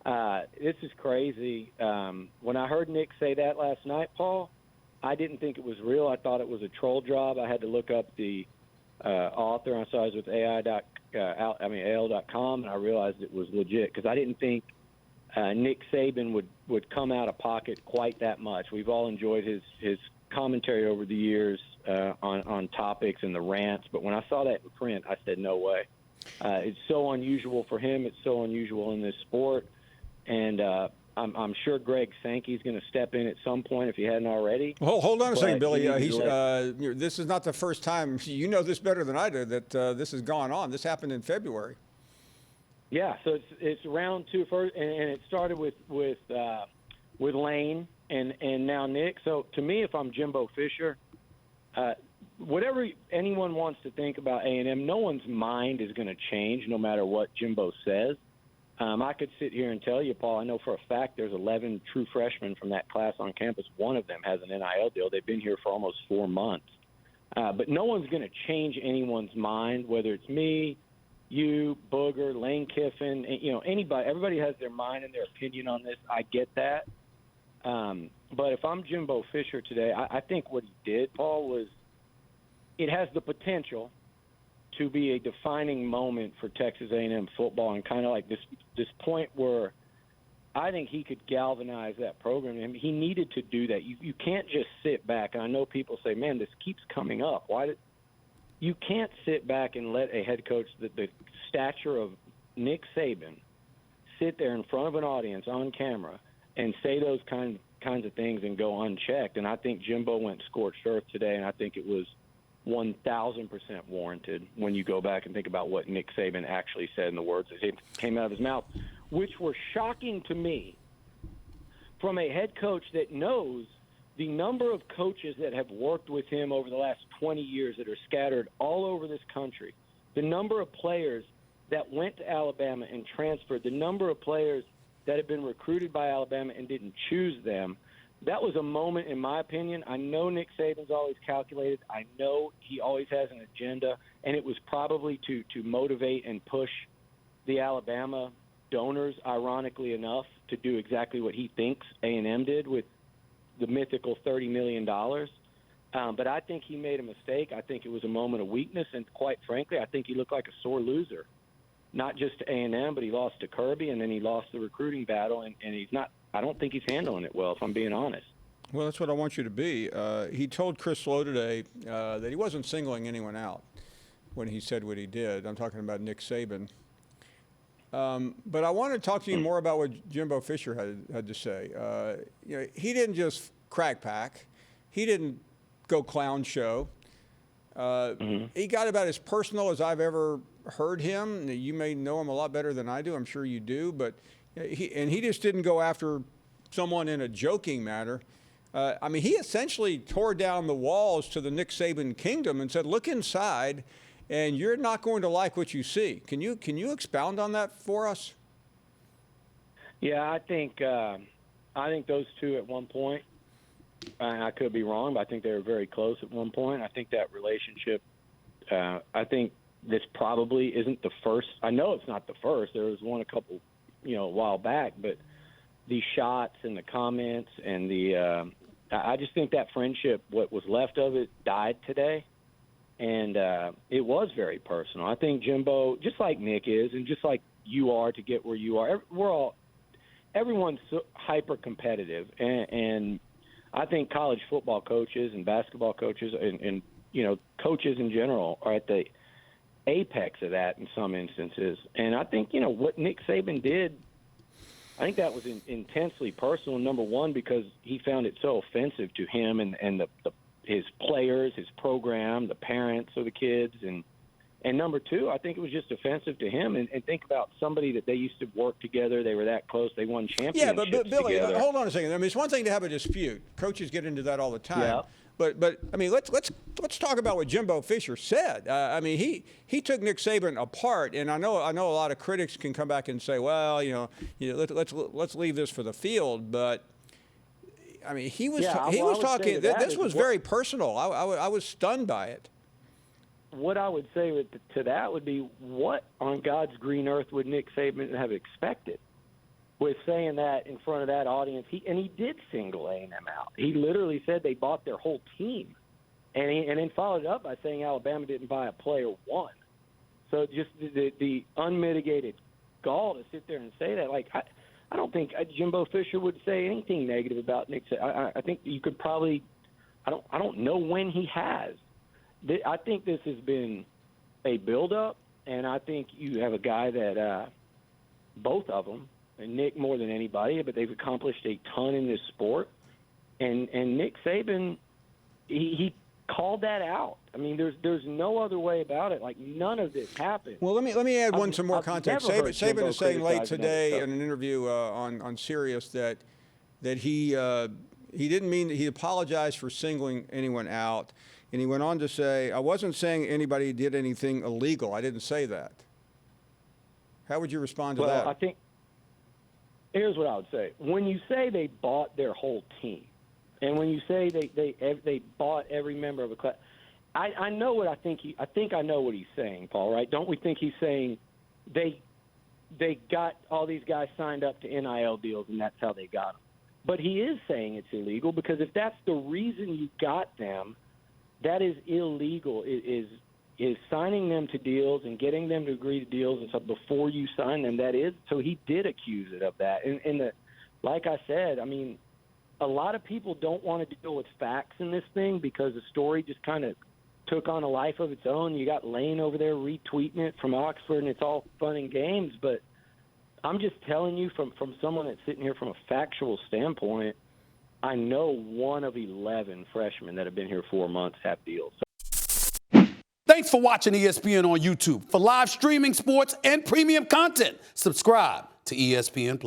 This is crazy. When I heard Nick say that last night, Paul, I didn't think it was real. I thought it was a troll job. I had to look up the author. I saw it was with AL.com, and I realized it was legit because I didn't think Nick Saban would come out of pocket quite that much. We've all enjoyed his commentary over the years on topics and the rants, but when I saw that in print, I said, no way. It's so unusual for him. It's so unusual in this sport, and I'm sure Greg Sankey's going to step in at some point if he hadn't already. Well, hold on a second, Billy. This is not the first time. You know this better than I do, that this has gone on. This happened in February. Yeah, so it's round two first, and it started with Lane and now Nick. So to me, if I'm Jimbo Fisher, whatever anyone wants to think about A&M, no one's mind is going to change no matter what Jimbo says. I could sit here and tell you, Paul, I know for a fact there's 11 true freshmen from that class on campus. One of them has an NIL deal. They've been here for almost 4 months. But no one's going to change anyone's mind, whether it's me, you, Booger, Lane Kiffin, anybody. Everybody has their mind and their opinion on this. I get that. But if I'm Jimbo Fisher today, I think what he did, Paul, was it has the potential to be a defining moment for Texas A&M football, and kind of like this point where I think he could galvanize that program. And he needed to do that. You can't just sit back. And I know people say, man, this keeps coming up. You can't sit back and let a head coach the stature of Nick Saban sit there in front of an audience on camera and say those kinds of things and go unchecked. And I think Jimbo went scorched earth today, and I think it was 1,000% warranted when you go back and think about what Nick Saban actually said and the words that came out of his mouth, which were shocking to me from a head coach that knows the number of coaches that have worked with him over the last 20 years that are scattered all over this country, the number of players that went to Alabama and transferred, the number of players that have been recruited by Alabama and didn't choose them. That was a moment, in my opinion. I know Nick Saban's always calculated. I know he always has an agenda, and it was probably to motivate and push the Alabama donors, ironically enough, to do exactly what he thinks A&M did with the mythical $30 million. But I think he made a mistake. I think it was a moment of weakness, and quite frankly, I think he looked like a sore loser, not just to A&M, but he lost to Kirby, and then he lost the recruiting battle, and he's not – I don't think he's handling it well, if I'm being honest. Well, that's what I want you to be. He told Chris Lowe today that he wasn't singling anyone out when he said what he did. I'm talking about Nick Saban. But I want to talk to you more about what Jimbo Fisher had to say. He didn't just crack pack. He didn't go clown show. He got about as personal as I've ever heard him. You may know him a lot better than I do. I'm sure you do. But he just didn't go after someone in a joking manner. He essentially tore down the walls to the Nick Saban kingdom and said, look inside, and you're not going to like what you see. Can you expound on that for us? Yeah, I think those two at one point, I could be wrong, but I think they were very close at one point. I think that relationship, I think this probably isn't the first. I know it's not the first. There was one a while back, but the shots and the comments and I just think that friendship, what was left of it, died today. And it was very personal. I think Jimbo, just like Nick is, and just like you are to get where you are, everyone's so hyper competitive. And I think college football coaches and basketball coaches and coaches in general are at the apex of that in some instances. And I think, what Nick Saban did, I think that was intensely personal, number one, because he found it so offensive to him and his players, his program, the parents of the kids. And number two, I think it was just offensive to him. And think about somebody that they used to work together. They were that close. They won championships together. Yeah, but Billy, hold on a second. It's one thing to have a dispute. Coaches get into that all the time. Yeah. But let's talk about what Jimbo Fisher said. He took Nick Saban apart, and I know a lot of critics can come back and say, well, let's leave this for the field. But he was talking. This was very personal. I was stunned by it. What I would say to that would be, what on God's green earth would Nick Saban have expected? with saying that in front of that audience. He did single A&M out. He literally said they bought their whole team, and then followed it up by saying Alabama didn't buy a player one. So just the unmitigated gall to sit there and say that. Like, I don't think Jimbo Fisher would say anything negative about Nick Saban. I think you could probably – I don't know when he has. I think this has been a buildup, and I think you have a guy that both of them, and Nick more than anybody, but they've accomplished a ton in this sport. And Nick Saban, he called that out. I mean, there's no other way about it. Like, none of this happened. Well, let me add some more context. Saban is saying late today in an interview on Sirius that he didn't mean, he apologized for singling anyone out, and he went on to say, "I wasn't saying anybody did anything illegal. I didn't say that." How would you respond to that? Well, I think here's what I would say: when you say they bought their whole team, and when you say they bought every member of a class, I know what I think. I think I know what he's saying, Paul. Right? Don't we think he's saying they got all these guys signed up to NIL deals and that's how they got them? But he is saying it's illegal, because if that's the reason you got them, that is illegal. Is signing them to deals and getting them to agree to deals and stuff before you sign them. That is, so he did accuse it of that. And like I said, I mean, a lot of people don't want to deal with facts in this thing because the story just kind of took on a life of its own. You got Lane over there retweeting it from Oxford, and it's all fun and games. But I'm just telling you from someone that's sitting here from a factual standpoint, I know 1 of 11 freshmen that have been here 4 months have deals. Thanks for watching ESPN on YouTube. For live streaming, sports, and premium content, subscribe to ESPN+.